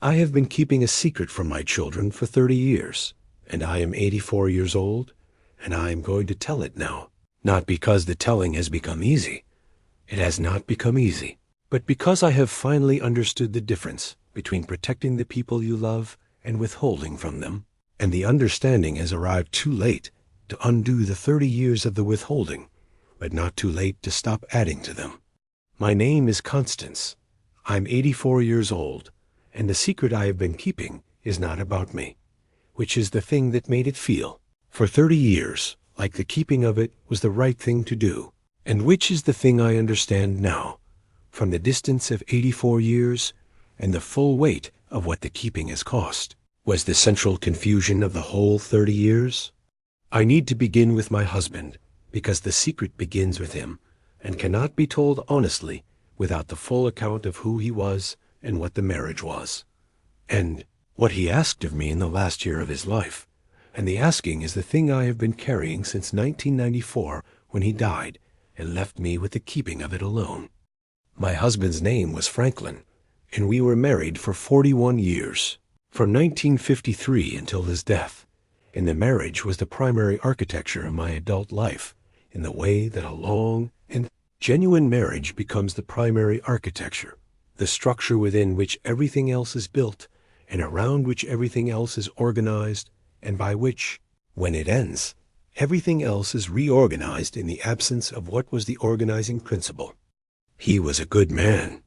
I have been keeping a secret from my children for 30 years, and I am 84 years old, and I am going to tell it now. Not because the telling has become easy. It has not become easy, but because I have finally understood the difference between protecting the people you love and withholding from them, and the understanding has arrived too late to undo the 30 years of the withholding, but not too late to stop adding to them. My name is Constance. I'm 84 years old, and the secret I have been keeping is not about me, which is the thing that made it feel, for 30 years, like the keeping of it was the right thing to do, and which is the thing I understand now, from the distance of 84 years and the full weight of what the keeping has cost, was the central confusion of the whole 30 years. I need to begin with my husband, because the secret begins with him, and cannot be told honestly without the full account of who he was and what the marriage was, and what he asked of me in the last year of his life. And the asking is the thing I have been carrying since 1994, when he died and left me with the keeping of it alone. My husband's name was Franklin, and we were married for 41 years, from 1953 until his death, and the marriage was the primary architecture of my adult life, in the way that a long and genuine marriage becomes the primary architecture, the structure within which everything else is built, and around which everything else is organized, and by which, when it ends, everything else is reorganized in the absence of what was the organizing principle. He was a good man.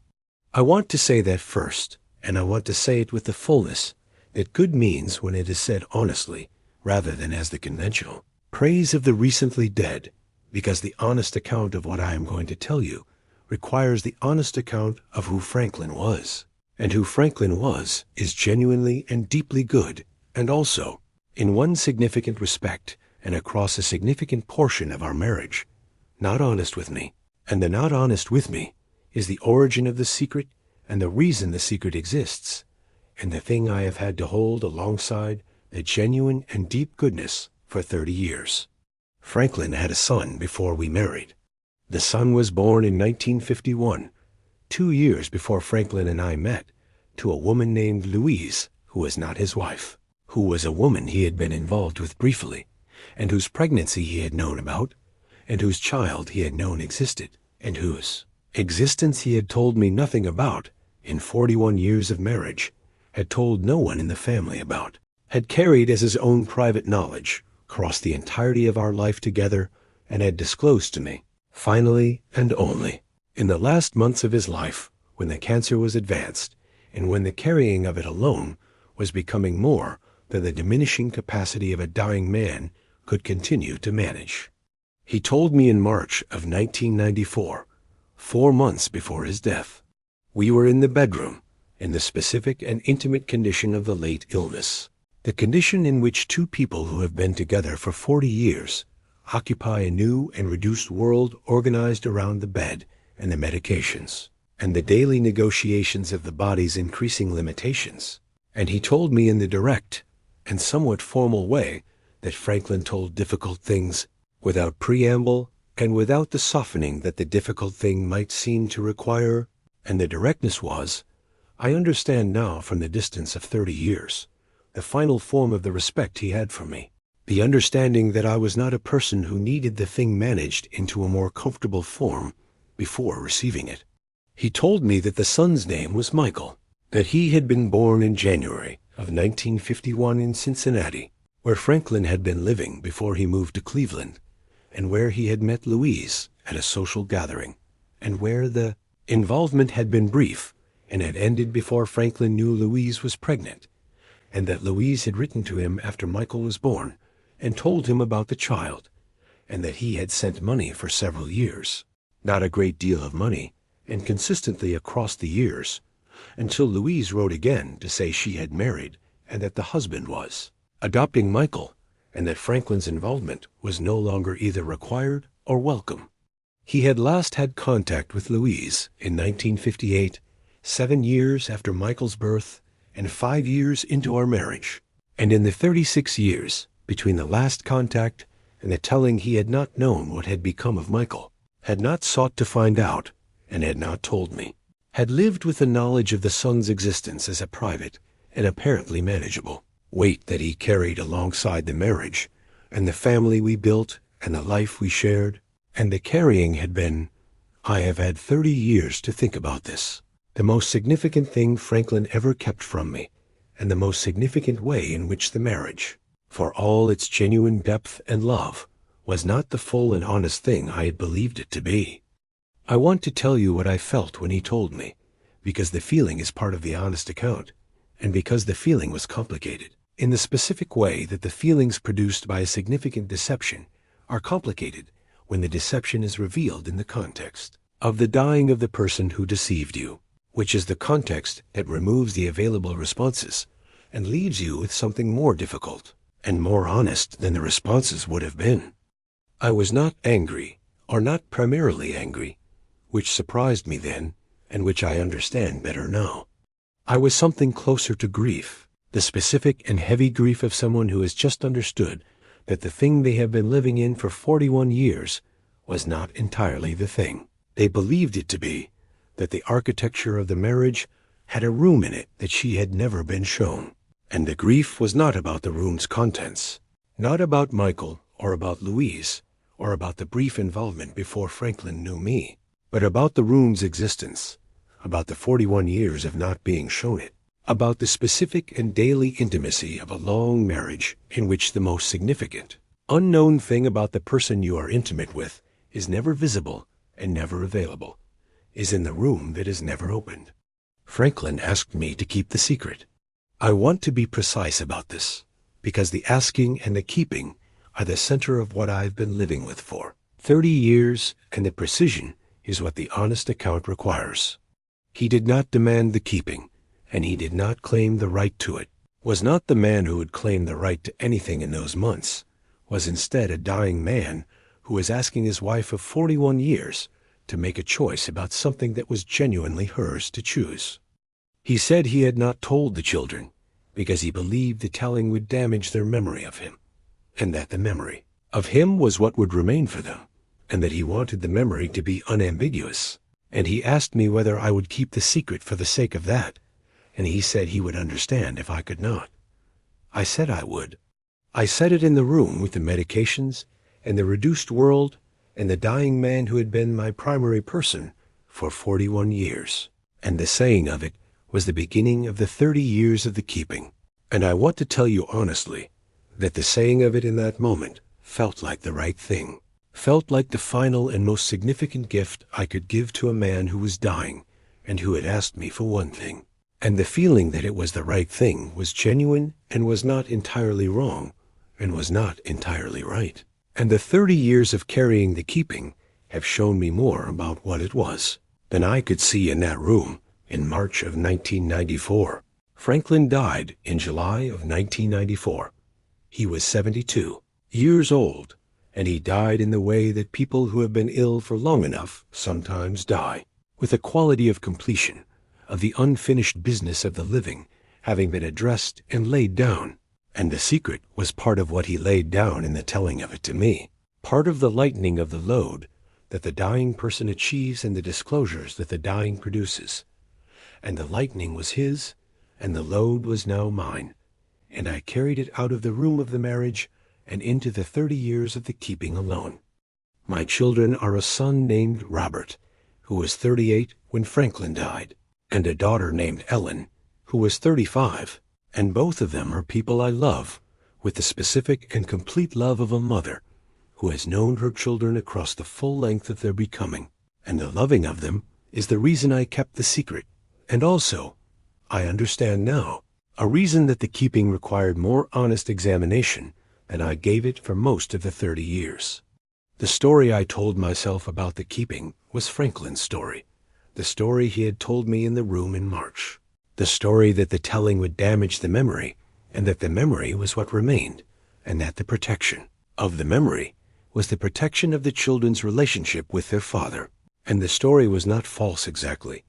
I want to say that first, and I want to say it with the fullness that good means when it is said honestly, rather than as the conventional praise of the recently dead, because the honest account of what I am going to tell you requires the honest account of who Franklin was. And who Franklin was is genuinely and deeply good, and also, in one significant respect and across a significant portion of our marriage, not honest with me. And the not honest with me is the origin of the secret and the reason the secret exists, and the thing I have had to hold alongside the genuine and deep goodness for 30 years. Franklin had a son before we married. The son was born in 1951, 2 years before Franklin and I met, to a woman named Louise, who was not his wife, who was a woman he had been involved with briefly, and whose pregnancy he had known about, and whose child he had known existed, and whose existence he had told me nothing about in 41 years of marriage, had told no one in the family about, had carried as his own private knowledge across the entirety of our life together, and had disclosed to me, finally and only, in the last months of his life, when the cancer was advanced, and when the carrying of it alone was becoming more than the diminishing capacity of a dying man could continue to manage. He told me in March of 1994, 4 months before his death. We were in the bedroom, in the specific and intimate condition of the late illness, the condition in which two people who have been together for 40 years occupy a new and reduced world organized around the bed and the medications, and the daily negotiations of the body's increasing limitations. And he told me in the direct and somewhat formal way that Franklin told difficult things without preamble and without the softening that the difficult thing might seem to require. And the directness was, I understand now from the distance of 30 years, the final form of the respect he had for me, the understanding that I was not a person who needed the thing managed into a more comfortable form before receiving it. He told me that the son's name was Michael, that he had been born in January of 1951 in Cincinnati, where Franklin had been living before he moved to Cleveland, and where he had met Louise at a social gathering, and where the involvement had been brief and had ended before Franklin knew Louise was pregnant, and that Louise had written to him after Michael was born and told him about the child, and that he had sent money for several years, not a great deal of money, and consistently across the years, until Louise wrote again to say she had married and that the husband was adopting Michael, and that Franklin's involvement was no longer either required or welcome. He had last had contact with Louise in 1958, 7 years after Michael's birth and 5 years into our marriage, and in the 36 years between the last contact and the telling he had not known what had become of Michael, had not sought to find out, and had not told me, had lived with the knowledge of the son's existence as a private and apparently manageable. Weight that he carried alongside the marriage, and the family we built, and the life we shared. And the carrying had been, I have had 30 years to think about this, the most significant thing Franklin ever kept from me, and the most significant way in which the marriage, for all its genuine depth and love, was not the full and honest thing I had believed it to be. I want to tell you what I felt when he told me, because the feeling is part of the honest account, and because the feeling was complicated, in the specific way that the feelings produced by a significant deception are complicated when the deception is revealed in the context of the dying of the person who deceived you, which is the context that removes the available responses and leaves you with something more difficult and more honest than the responses would have been. I was not angry, or not primarily angry, which surprised me then, and which I understand better now. I was something closer to grief, the specific and heavy grief of someone who has just understood that the thing they have been living in for 41 years was not entirely the thing they believed it to be, that the architecture of the marriage had a room in it that she had never been shown. And the grief was not about the room's contents, not about Michael or about Louise or about the brief involvement before Franklin knew me, but about the room's existence, about the 41 years of not being shown it, about the specific and daily intimacy of a long marriage in which the most significant, unknown thing about the person you are intimate with is never visible and never available, is in the room that is never opened. Franklin asked me to keep the secret. I want to be precise about this, because the asking and the keeping are the center of what I've been living with for 30 years, and the precision is what the honest account requires. He did not demand the keeping, and he did not claim the right to it, was not the man who would claim the right to anything in those months, was instead a dying man who was asking his wife of 41 years to make a choice about something that was genuinely hers to choose. He said he had not told the children because he believed the telling would damage their memory of him, and that the memory of him was what would remain for them, and that he wanted the memory to be unambiguous. And he asked me whether I would keep the secret for the sake of that, and he said he would understand if I could not. I said I would. I said it in the room with the medications and the reduced world and the dying man who had been my primary person for 41 years. And the saying of it was the beginning of the 30 years of the keeping. And I want to tell you honestly that the saying of it in that moment felt like the right thing, felt like the final and most significant gift I could give to a man who was dying and who had asked me for one thing. And the feeling that it was the right thing was genuine and was not entirely wrong and was not entirely right. And the 30 years of carrying the keeping have shown me more about what it was than I could see in that room in March of 1994. Franklin died in July of 1994. He was 72 years old, and he died in the way that people who have been ill for long enough sometimes die, with a quality of completion, of the unfinished business of the living having been addressed and laid down. And the secret was part of what he laid down in the telling of it to me, part of the lightening of the load that the dying person achieves and the disclosures that the dying produces. And the lightening was his, and the load was now mine, and I carried it out of the room of the marriage and into the 30 years of the keeping alone. My children are a son named Robert, who was 38 when Franklin died, and a daughter named Ellen, who was 35. And both of them are people I love, with the specific and complete love of a mother who has known her children across the full length of their becoming. And the loving of them is the reason I kept the secret, and also, I understand now, a reason that the keeping required more honest examination than I gave it for most of the 30 years. The story I told myself about the keeping was Franklin's story, the story he had told me in the room in March. The story that the telling would damage the memory, and that the memory was what remained, and that the protection of the memory was the protection of the children's relationship with their father. And the story was not false exactly,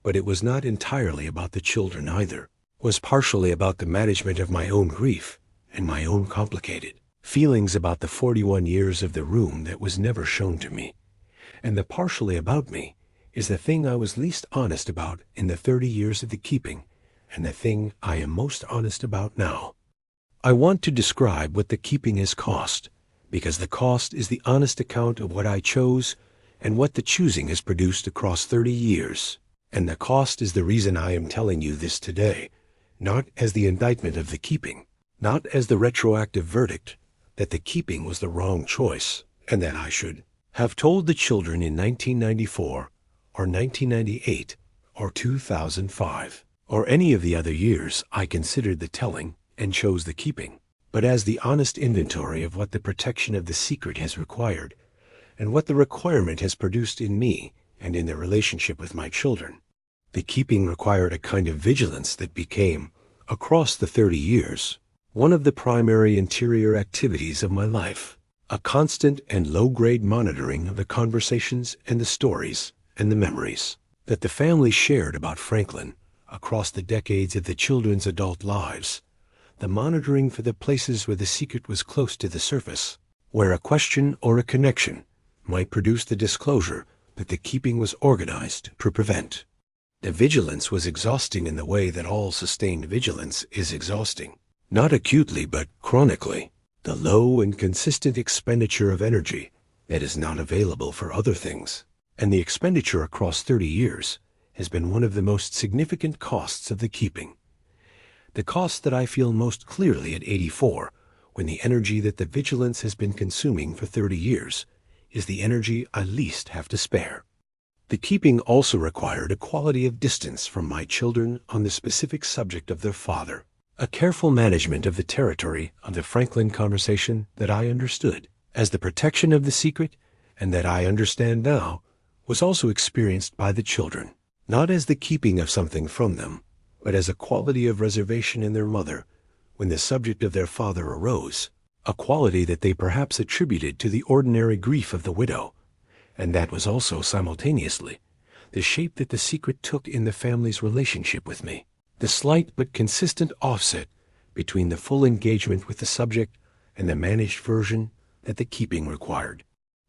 but it was not entirely about the children either, was partially about the management of my own grief and my own complicated feelings about the 41 years of the room that was never shown to me. And the partially about me is the thing I was least honest about in the 30 years of the keeping, and the thing I am most honest about now. I want to describe what the keeping has cost, because the cost is the honest account of what I chose and what the choosing has produced across 30 years. And the cost is the reason I am telling you this today, not as the indictment of the keeping, not as the retroactive verdict that the keeping was the wrong choice, and that I should have told the children in 1994 or 1998 or 2005 or any of the other years I considered the telling and chose the keeping, but as the honest inventory of what the protection of the secret has required and what the requirement has produced in me and in the relationship with my children. The keeping required a kind of vigilance that became, across the 30 years, one of the primary interior activities of my life, a constant and low-grade monitoring of the conversations and the stories and the memories that the family shared about Franklin across the decades of the children's adult lives, the monitoring for the places where the secret was close to the surface, where a question or a connection might produce the disclosure that the keeping was organized to prevent. The vigilance was exhausting in the way that all sustained vigilance is exhausting, not acutely but chronically, the low and consistent expenditure of energy that is not available for other things. And the expenditure across 30 years has been one of the most significant costs of the keeping. The cost that I feel most clearly at 84, when the energy that the vigilance has been consuming for 30 years is the energy I least have to spare. The keeping also required a quality of distance from my children on the specific subject of their father, a careful management of the territory of the Franklin conversation that I understood as the protection of the secret, and that I understand now was also experienced by the children, not as the keeping of something from them, but as a quality of reservation in their mother when the subject of their father arose, a quality that they perhaps attributed to the ordinary grief of the widow, and that was also simultaneously the shape that the secret took in the family's relationship with me, the slight but consistent offset between the full engagement with the subject and the managed version that the keeping required.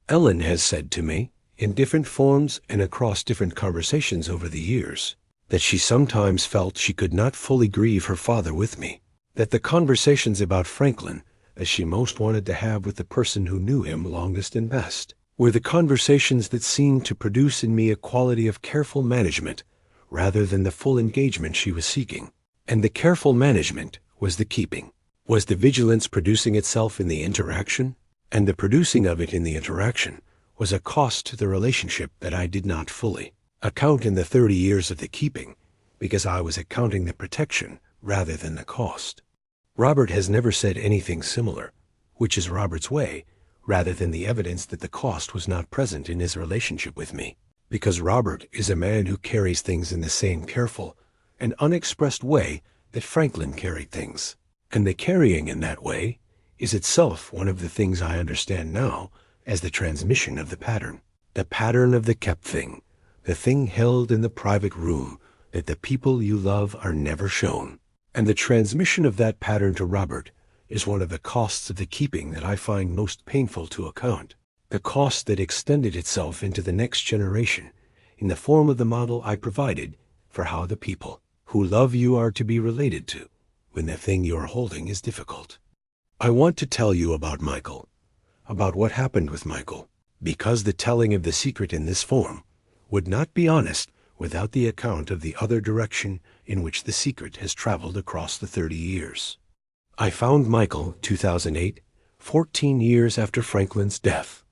Ellen has said to me, in different forms and across different conversations over the years, that she sometimes felt she could not fully grieve her father with me, that the conversations about Franklin, as she most wanted to have with the person who knew him longest and best, were the conversations that seemed to produce in me a quality of careful management rather than the full engagement she was seeking. And the careful management was the keeping. Was the vigilance producing itself in the interaction? And the producing of it in the interaction was a cost to the relationship that I did not fully account in the 30 years of the keeping, because I was accounting the protection rather than the cost. Robert has never said anything similar, which is Robert's way, rather than the evidence that the cost was not present in his relationship with me, because Robert is a man who carries things in the same careful and unexpressed way that Franklin carried things. And the carrying in that way is itself one of the things I understand now as the transmission of the pattern of the kept thing, the thing held in the private room that the people you love are never shown. And the transmission of that pattern to Robert is one of the costs of the keeping that I find most painful to account, the cost that extended itself into the next generation in the form of the model I provided for how the people who love you are to be related to when the thing you are holding is difficult. I want to tell you about Michael, about what happened with Michael, because the telling of the secret in this form would not be honest without the account of the other direction in which the secret has traveled across the 30 years. I found Michael, 2008, 14 years after Franklin's death.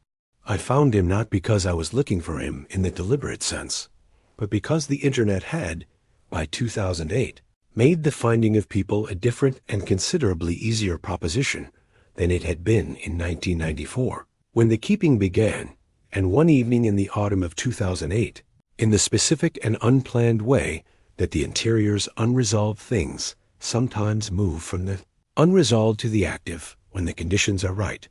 I found him not because I was looking for him in the deliberate sense, but because the internet had, by 2008, made the finding of people a different and considerably easier proposition than it had been in 1994, when the keeping began, and one evening in the autumn of 2008, in the specific and unplanned way that the interior's unresolved things sometimes move from the unresolved to the active when the conditions are right,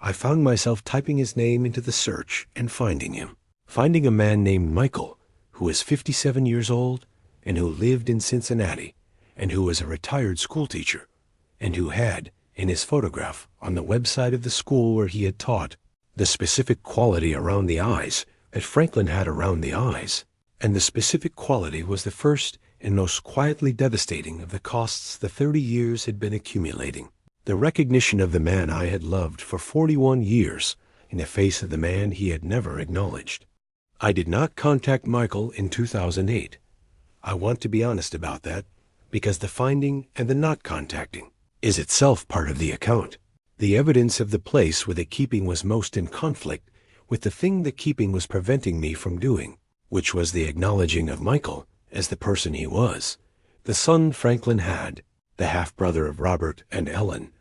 I found myself typing his name into the search and finding him. Finding a man named Michael, who was 57 years old and who lived in Cincinnati and who was a retired schoolteacher and who had, in his photograph on the website of the school where he had taught, the specific quality around the eyes that Franklin had around the eyes, and the specific quality was the first and most quietly devastating of the costs the 30 years had been accumulating. The recognition of the man I had loved for 41 years in the face of the man he had never acknowledged. I did not contact Michael in 2008. I want to be honest about that, because the finding and the not contacting is itself part of the account. The evidence of the place where the keeping was most in conflict with the thing the keeping was preventing me from doing, which was the acknowledging of Michael as the person he was, the son Franklin had, the half-brother of Robert and Ellen,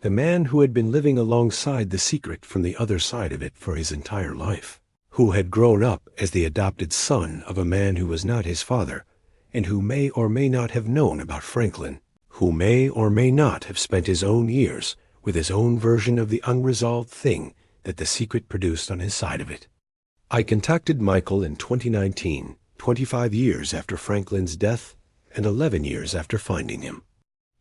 the man who had been living alongside the secret from the other side of it for his entire life, who had grown up as the adopted son of a man who was not his father, and who may or may not have known about Franklin, who may or may not have spent his own years with his own version of the unresolved thing that the secret produced on his side of it. I contacted Michael in 2019, 25 years after Franklin's death and 11 years after finding him.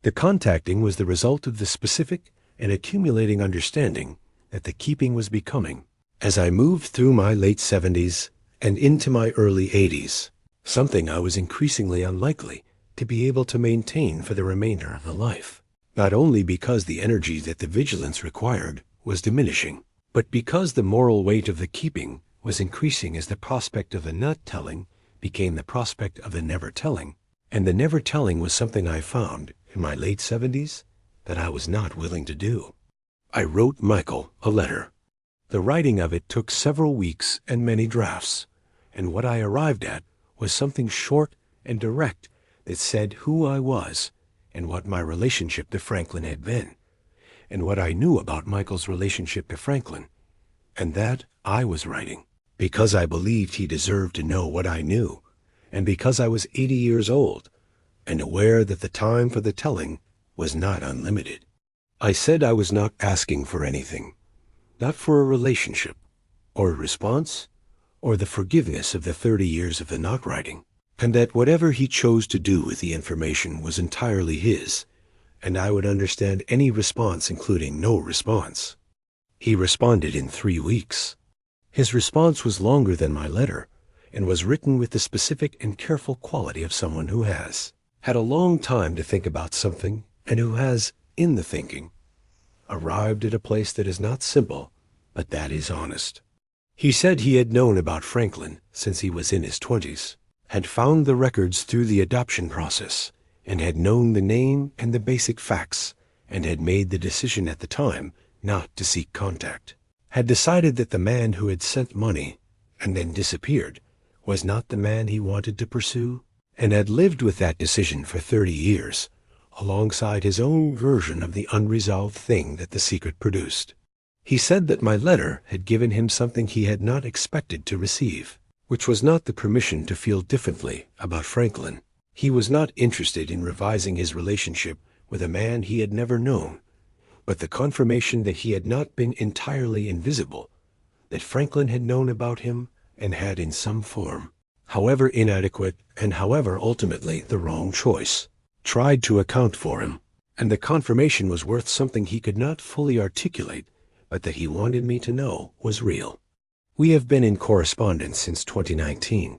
The contacting was the result of the specific and accumulating understanding that the keeping was becoming, as I moved through my late 70s and into my early 80s, something I was increasingly unlikely to be able to maintain for the remainder of the life, not only because the energy that the vigilance required was diminishing, but because the moral weight of the keeping was increasing as the prospect of the not telling became the prospect of the never telling, and the never telling was something I found in my late 70s that I was not willing to do. I wrote Michael a letter. The writing of it took several weeks and many drafts, and what I arrived at was something short and direct that said who I was and what my relationship to Franklin had been, and what I knew about Michael's relationship to Franklin, and that I was writing because I believed he deserved to know what I knew, and because I was 80 years old and aware that the time for the telling was not unlimited. I said I was not asking for anything, not for a relationship, or a response, or the forgiveness of the 30 years of the not writing, and that whatever he chose to do with the information was entirely his, and I would understand any response including no response. He responded in 3 weeks. His response was longer than my letter, and was written with the specific and careful quality of someone who has had a long time to think about something, and who has, in the thinking, arrived at a place that is not simple, but that is honest. He said he had known about Franklin since he was in his 20s, had found the records through the adoption process, and had known the name and the basic facts, and had made the decision at the time not to seek contact, had decided that the man who had sent money and then disappeared was not the man he wanted to pursue, and had lived with that decision for 30 years, alongside his own version of the unresolved thing that the secret produced. He said that my letter had given him something he had not expected to receive, which was not the permission to feel differently about Franklin. He was not interested in revising his relationship with a man he had never known, but the confirmation that he had not been entirely invisible, that Franklin had known about him and had in some form, however inadequate and however ultimately the wrong choice, tried to account for him, and the confirmation was worth something he could not fully articulate, but that he wanted me to know was real. We have been in correspondence since 2019,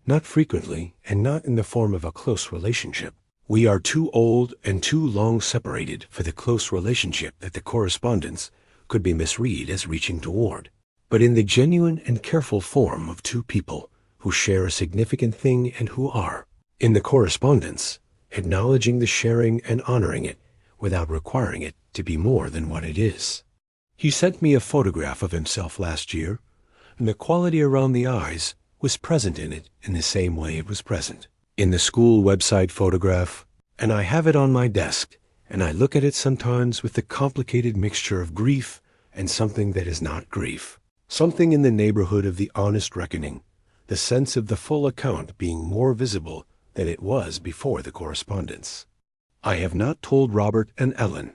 not frequently and not in the form of a close relationship. We are too old and too long separated for the close relationship that the correspondence could be misread as reaching toward, but in the genuine and careful form of two people who share a significant thing and who are, in the correspondence, acknowledging the sharing and honoring it without requiring it to be more than what it is. He sent me a photograph of himself last year, and the quality around the eyes was present in it in the same way it was present in the school website photograph, and I have it on my desk, and I look at it sometimes with the complicated mixture of grief and something that is not grief, something in the neighborhood of the honest reckoning, the sense of the full account being more visible than it was before the correspondence. I have not told Robert and Ellen.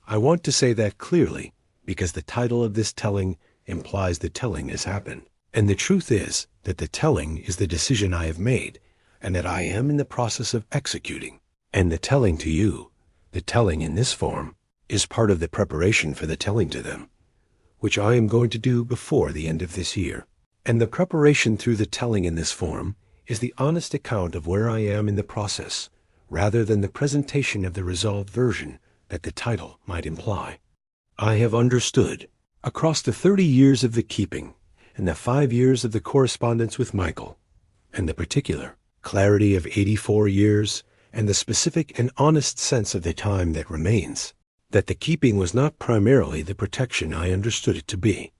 I want to say that clearly, because the title of this telling implies the telling has happened, and the truth is that the telling is the decision I have made, and that I am in the process of executing, and the telling to you, the telling in this form, is part of the preparation for the telling to them, which I am going to do before the end of this year. And the preparation through the telling in this form is the honest account of where I am in the process, rather than the presentation of the resolved version that the title might imply. I have understood, across the 30 years of the keeping and the 5 years of the correspondence with Michael, and the particular clarity of 84 years and the specific and honest sense of the time that remains, that the keeping was not primarily the protection I understood it to be.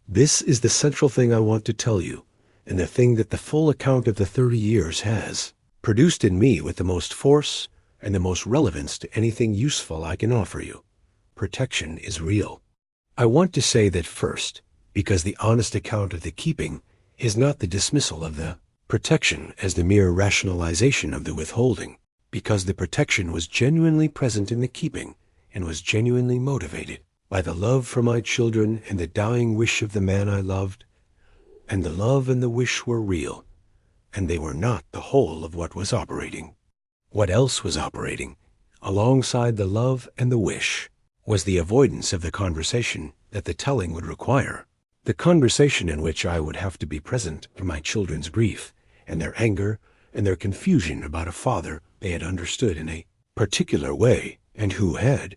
This is the central thing I want to tell you, and the thing that the full account of the 30 years has produced in me with the most force and the most relevance to anything useful I can offer you. Protection is real. I want to say that first, because the honest account of the keeping is not the dismissal of the protection as the mere rationalization of the withholding, because the protection was genuinely present in the keeping and was genuinely motivated by the love for my children and the dying wish of the man I loved, and the love and the wish were real, and they were not the whole of what was operating. What else was operating, alongside the love and the wish, was the avoidance of the conversation that the telling would require, the conversation in which I would have to be present for my children's grief and their anger and their confusion about a father they had understood in a particular way and who had,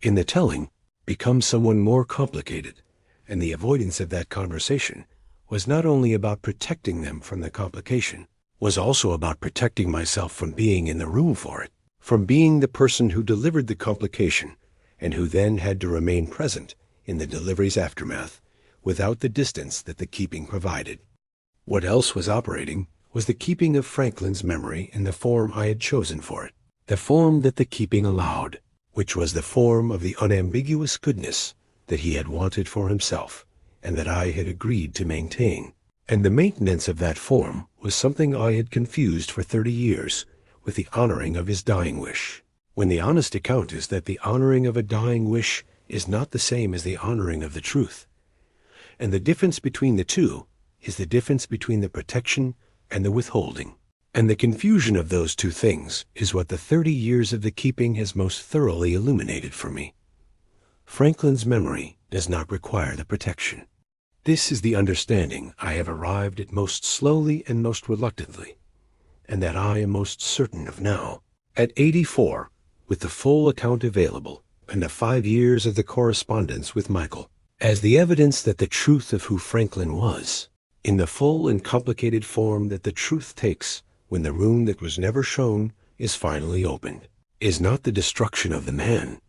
in the telling, become someone more complicated, and the avoidance of that conversation was not only about protecting them from the complication, was also about protecting myself from being in the room for it, from being the person who delivered the complication and who then had to remain present in the delivery's aftermath without the distance that the keeping provided. What else was operating was the keeping of Franklin's memory in the form I had chosen for it, the form that the keeping allowed, which was the form of the unambiguous goodness that he had wanted for himself and that I had agreed to maintain. And the maintenance of that form was something I had confused for 30 years with the honoring of his dying wish, when the honest account is that the honoring of a dying wish is not the same as the honoring of the truth. And the difference between the two is the difference between the protection and the withholding. And the confusion of those two things is what the 30 years of the keeping has most thoroughly illuminated for me. Franklin's memory does not require the protection. This is the understanding I have arrived at most slowly and most reluctantly, and that I am most certain of now. At 84, with the full account available, and the 5 years of the correspondence with Michael, as the evidence that the truth of who Franklin was, in the full and complicated form that the truth takes when the room that was never shown is finally opened, is not the destruction of the man,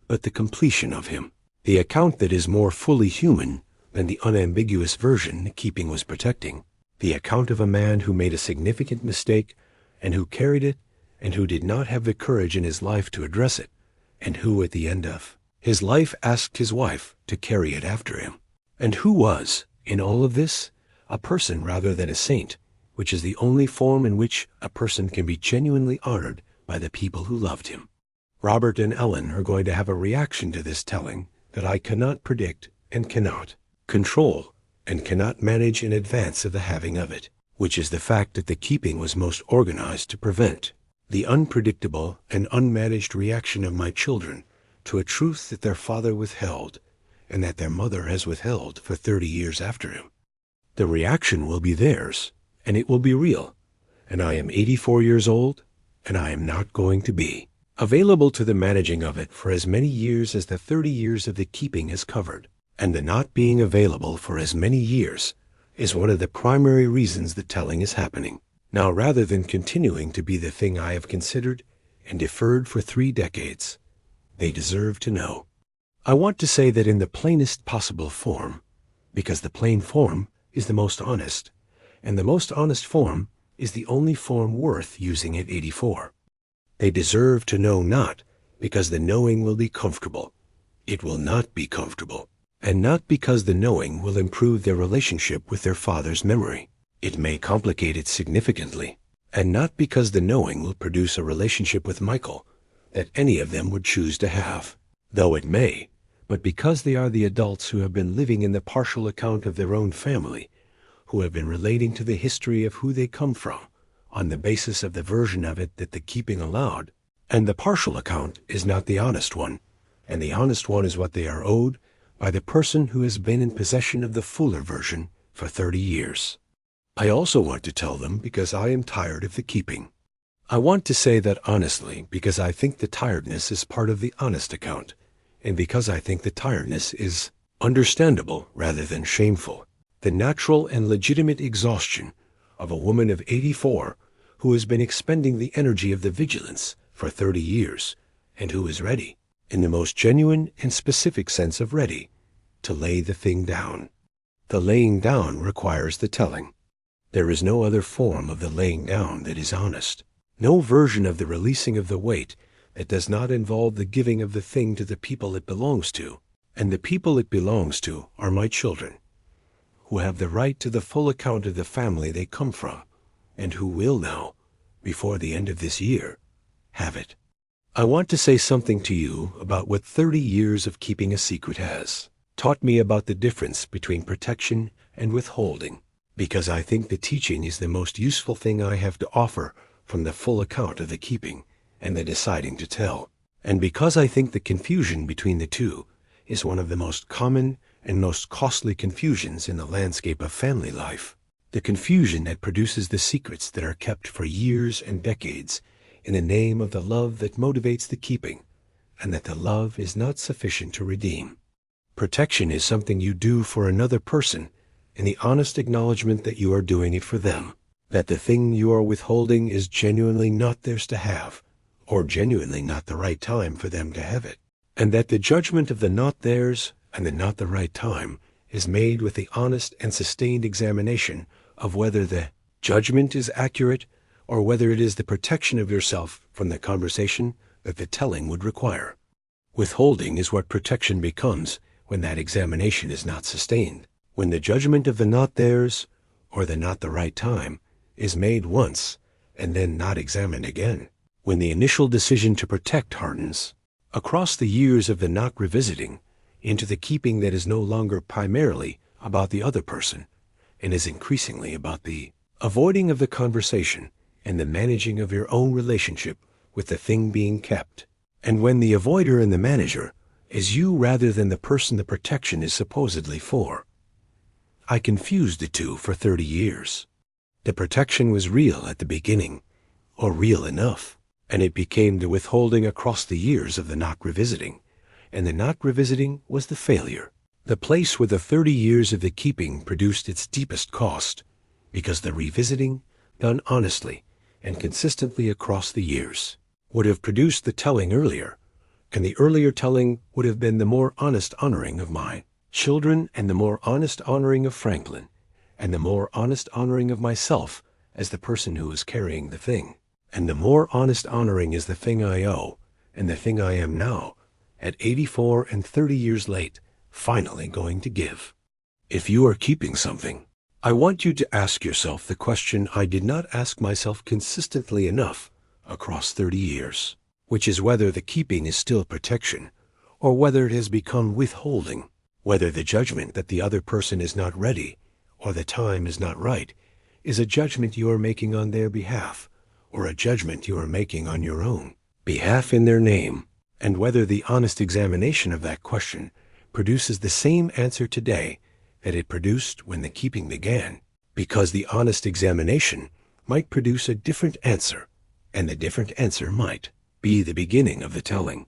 but the completion of him, the account that is more fully human than the unambiguous version the keeping was protecting, the account of a man who made a significant mistake and who carried it and who did not have the courage in his life to address it, and who at the end of his life asked his wife to carry it after him, and who was, in all of this, a person rather than a saint, which is the only form in which a person can be genuinely honored by the people who loved him. Robert and Ellen are going to have a reaction to this telling that I cannot predict and cannot control and cannot manage in advance of the having of it, which is the fact that the keeping was most organized to prevent the unpredictable and unmanaged reaction of my children to a truth that their father withheld and that their mother has withheld for 30 years after him. The reaction will be theirs, and it will be real, and I am 84 years old, and I am not going to be available to the managing of it for as many years as the 30 years of the keeping has covered, and the not being available for as many years is one of the primary reasons the telling is happening. Now, rather than continuing to be the thing I have considered and deferred for 3 decades, they deserve to know. I want to say that in the plainest possible form, because the plain form is the most honest, and the most honest form is the only form worth using at 84. They deserve to know not because the knowing will be comfortable. It will not be comfortable, and not because the knowing will improve their relationship with their father's memory. It may complicate it significantly, and not because the knowing will produce a relationship with Michael that any of them would choose to have, though it may, but because they are the adults who have been living in the partial account of their own family, who have been relating to the history of who they come from on the basis of the version of it that the keeping allowed, and the partial account is not the honest one, and the honest one is what they are owed by the person who has been in possession of the fuller version for 30 years. I also want to tell them because I am tired of the keeping. I want to say that honestly because I think the tiredness is part of the honest account, and because I think the tiredness is understandable rather than shameful. The natural and legitimate exhaustion of a woman of 84 who has been expending the energy of the vigilance for 30 years and who is ready, in the most genuine and specific sense of ready, to lay the thing down. The laying down requires the telling. There is no other form of the laying down that is honest. No version of the releasing of the weight that does not involve the giving of the thing to the people it belongs to. And the people it belongs to are my children, who have the right to the full account of the family they come from, and who will now, before the end of this year, have it. I want to say something to you about what 30 years of keeping a secret has taught me about the difference between protection and withholding, because I think the teaching is the most useful thing I have to offer from the full account of the keeping and the deciding to tell, and because I think the confusion between the two is one of the most common and most costly confusions in the landscape of family life. The confusion that produces the secrets that are kept for years and decades in the name of the love that motivates the keeping, and that the love is not sufficient to redeem. Protection is something you do for another person in the honest acknowledgement that you are doing it for them, that the thing you are withholding is genuinely not theirs to have, or genuinely not the right time for them to have it, and that the judgment of the not theirs and the not the right time is made with the honest and sustained examination of whether the judgment is accurate or whether it is the protection of yourself from the conversation that the telling would require. Withholding is what protection becomes when that examination is not sustained, when the judgment of the not theirs or the not the right time is made once and then not examined again, when the initial decision to protect hardens across the years of the not revisiting into the keeping that is no longer primarily about the other person and is increasingly about the avoiding of the conversation and the managing of your own relationship with the thing being kept, and when the avoider and the manager is you rather than the person the protection is supposedly for. I confused the two for 30 years. The protection was real at the beginning, or real enough, and it became the withholding across the years of the not revisiting, and the not revisiting was the failure, the place where the 30 years of the keeping produced its deepest cost, because the revisiting, done honestly and consistently across the years, would have produced the telling earlier, and the earlier telling would have been the more honest honoring of my children and the more honest honoring of Franklin, and the more honest honoring of myself as the person who is carrying the thing, and the more honest honoring is the thing I owe, and the thing I am now, at 84 and 30 years late, finally going to give. If you are keeping something, I want you to ask yourself the question I did not ask myself consistently enough across 30 years, which is whether the keeping is still protection, or whether it has become withholding, whether the judgment that the other person is not ready, or the time is not right, is a judgment you are making on their behalf, or a judgment you are making on your own behalf in their name, and whether the honest examination of that question produces the same answer today that it produced when the keeping began, because the honest examination might produce a different answer, and the different answer might be the beginning of the telling.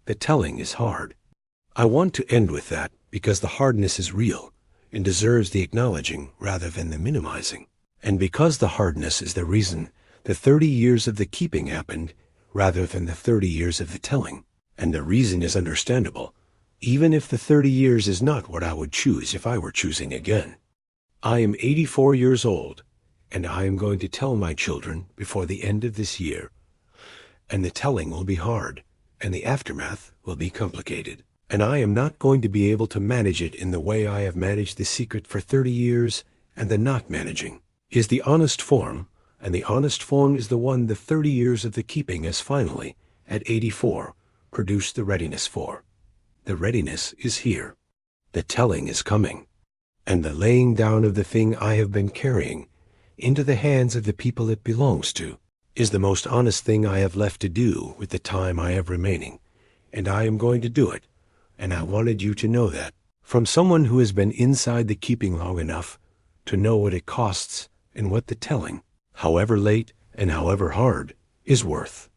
The telling is hard. I want to end with that because the hardness is real and deserves the acknowledging rather than the minimizing, and because the hardness is the reason the 30 years of the keeping happened rather than the 30 years of the telling, and the reason is understandable, even if the 30 years is not what I would choose if I were choosing again. I am 84 years old, and I am going to tell my children before the end of this year, and the telling will be hard, and the aftermath will be complicated, and I am not going to be able to manage it in the way I have managed the secret for 30 years, and the not managing is the honest form, and the honest form is the one the 30 years of the keeping has finally, at 84, produced the readiness for. The readiness is here. The telling is coming, and the laying down of the thing I have been carrying into the hands of the people it belongs to is the most honest thing I have left to do with the time I have remaining, and I am going to do it, and I wanted you to know that, from someone who has been inside the keeping long enough to know what it costs and what the telling, however late and however hard, is worth.